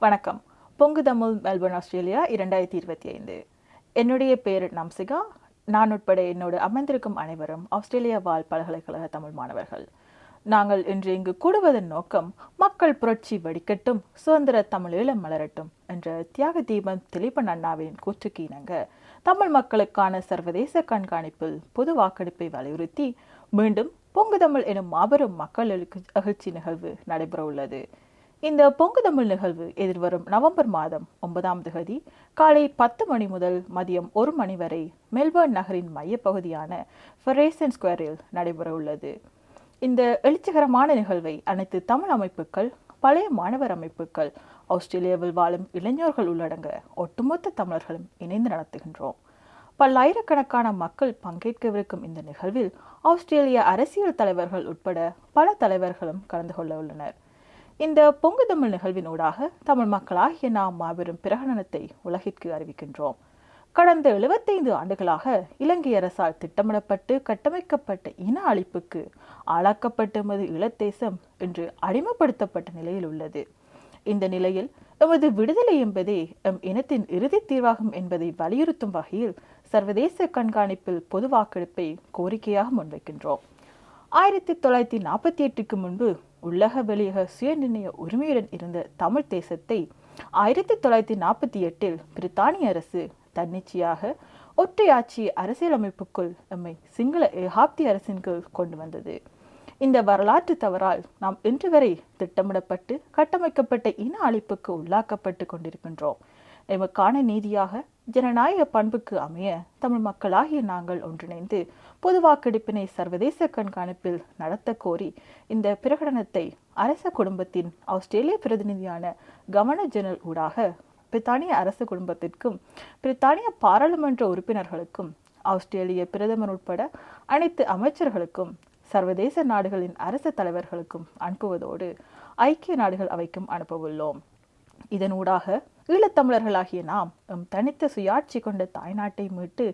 வணக்கம். பொங்கு Tamil Melbourne Australia 2025. என்னுடைய பேர் நம்சிகா. நான் உட்பட என்னோடு அமர்ந்திருக்கும் அனைவரும் ஆஸ்திரேலியா வாழ் பல்கலைக்கழக தமிழ் மாணவர்கள். நாங்கள் இன்று இங்கு கூடுவதன் நோக்கம் மக்கள் புரட்சி வெடிக்கட்டும், சுதந்திர தமிழீழம் மலரட்டும் என்ற தியாக தீபம் திலீபன் அண்ணாவின் கூற்றுக்கு இணங்க தமிழ் மக்களுக்கான சர்வதேச கண்காணிப்பில் பொது வாக்கெடுப்பை வலியுறுத்தி மீண்டும் பொங்கு தமிழ் எனும் மாபெரும் மக்கள் எழுச்சி நிகழ்வு நடைபெற உள்ளது. இந்த பொங்கு தமிழ் நிகழ்வு எதிர்வரும் நவம்பர் மாதம் 9ஆம் தேதி காலை 10 மணி முதல் மதியம் 1 மணி வரை மெல்பர்ன் நகரின் மையப்பகுதியான ஃபெரேசன் ஸ்கொயரில் நடைபெற உள்ளது. இந்த எழுச்சிகரமான நிகழ்வை அனைத்து தமிழ் அமைப்புகள், பழைய மாணவர் அமைப்புகள், ஆஸ்திரேலியாவில் வாழும் இளைஞர்கள் உள்ளடங்க ஒட்டுமொத்த தமிழர்களும் இணைந்து நடத்துகின்றோம். பல்லாயிரக்கணக்கான மக்கள் பங்கேற்கவிருக்கும் இந்த நிகழ்வில் ஆஸ்திரேலிய அரசியல் தலைவர்கள் உட்பட பல தலைவர்களும் கலந்து கொள்ள உள்ளனர். இந்த பொங்கு தமிழ் நிகழ்வின் ஊடாக தமிழ் மக்களாகிய நாம் மாபெரும் பிரகடனத்தை உலகிற்கு அறிவிக்கின்றோம். கடந்த 75 ஆண்டுகளாக இலங்கை அரசால் திட்டமிடப்பட்டு கட்டமைக்கப்பட்ட இன அழிப்புக்கு ஆளாக்கப்பட்ட எமது ஈழத்தேசம் இன்று அடிமைப்படுத்தப்பட்ட நிலையில் உள்ளது. இந்த நிலையில் எமது விடுதலை என்பதே எம் இனத்தின் இறுதி தீர்வாகும் என்பதை வலியுறுத்தும் வகையில் சர்வதேச கண்காணிப்பில் பொது வாக்கெடுப்பை கோரிக்கையாக முன்வைக்கின்றோம். 1948க்கு முன்பு உள்ளக வெளியக சுயநிர்ணய உரிமையுடன் இருந்த தமிழ் தேசத்தை 1948இல் பிரித்தானிய அரசு தன்னிச்சையாக ஒற்றையாட்சி அரசியலமைப்புக்குள் நம்மை சிங்கள ஏகாப்தி அரசின் கீழ் கொண்டு வந்தது. இந்த வரலாற்று தவறால் நாம் இன்று வரை திட்டமிடப்பட்டு கட்டமைக்கப்பட்ட இன அழிப்புக்கு உள்ளாக்கப்பட்டு கொண்டிருக்கின்றோம். எமக்கான நீதியாக ஜனநாயக பண்புக்கு அமைய தமிழ் மக்களாகிய நாங்கள் ஒன்றிணைந்து பொது வாக்கெடுப்பினை சர்வதேச கண்காணிப்பில் நடத்த கோரி இந்த பிரகடனத்தை அரச குடும்பத்தின் ஆஸ்திரேலிய பிரதிநிதியான கவர்னர் ஜெனரல் ஊடாக பிரித்தானிய அரச குடும்பத்திற்கும் பிரித்தானிய பாராளுமன்ற உறுப்பினர்களுக்கும் ஆஸ்திரேலிய பிரதமர் உட்பட அனைத்து அமைச்சர்களுக்கும் சர்வதேச நாடுகளின் அரச தலைவர்களுக்கும் அனுப்புவதோடு ஐக்கிய நாடுகள் அவைக்கும் அனுப்பவுள்ளோம். இதனூடாக ஈழத்தமிழர்களாகிய நாம் தனித்த சுயாட்சி கொண்ட தாய்நாட்டை மீட்டு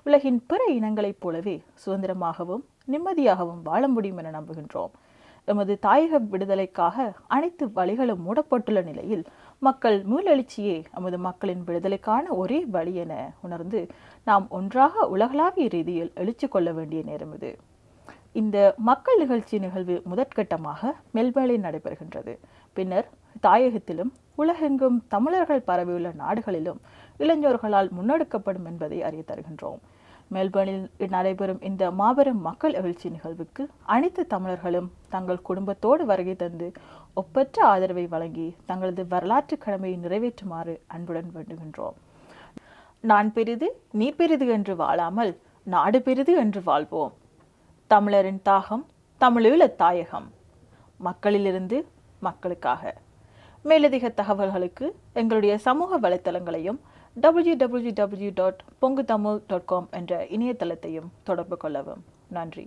உலகின் பிற இனங்களைப் போலவே சுதந்திரமாகவும் நிம்மதியாகவும் வாழ முடியும் என நம்புகின்றோம். எமது தாயக விடுதலைக்காக அனைத்து வழிகளும் மூடப்பட்டுள்ள நிலையில் மக்கள் மீளெழுச்சியே எமது மக்களின் விடுதலைக்கான ஒரே வழி என உணர்ந்து நாம் ஒன்றாக உலகளாவிய ரீதியில் எழுச்சி கொள்ள வேண்டிய நேரம் இது. இந்த மக்கள் நிகழ்வு முதற்கட்டமாக மெல்பர்னில் நடைபெறுகின்றது. பின்னர் தாயகத்திலும் உலகெங்கும் தமிழர்கள் பரவியுள்ள நாடுகளிலும் இளைஞர்களால் முன்னெடுக்கப்படும் என்பதை அறிய தருகின்றோம். மெல்பர்னில் நடைபெறும் இந்த மாபெரும் மக்கள் எழுச்சி நிகழ்வுக்கு அனைத்து தமிழர்களும் தங்கள் குடும்பத்தோடு வருகை தந்து ஒப்பற்ற ஆதரவை வழங்கி தங்களது வரலாற்று கடமையை நிறைவேற்றுமாறு அன்புடன் வேண்டுகின்றோம். நான் பெரிது நீ பெரிது என்று வாழாமல் நாடு பெரிது என்று வாழ்வோம். தமிழரின் தாகம் தமிழீழ தாயகம். மக்களிலிருந்து மக்களுக்காக. மேலதிக தகவல்களுக்கு எங்களுடைய சமூக வலைத்தளங்களையும் www.pongutamil.com என்ற இணையதளத்தையும் தொடர்பு கொள்ளவும். நன்றி.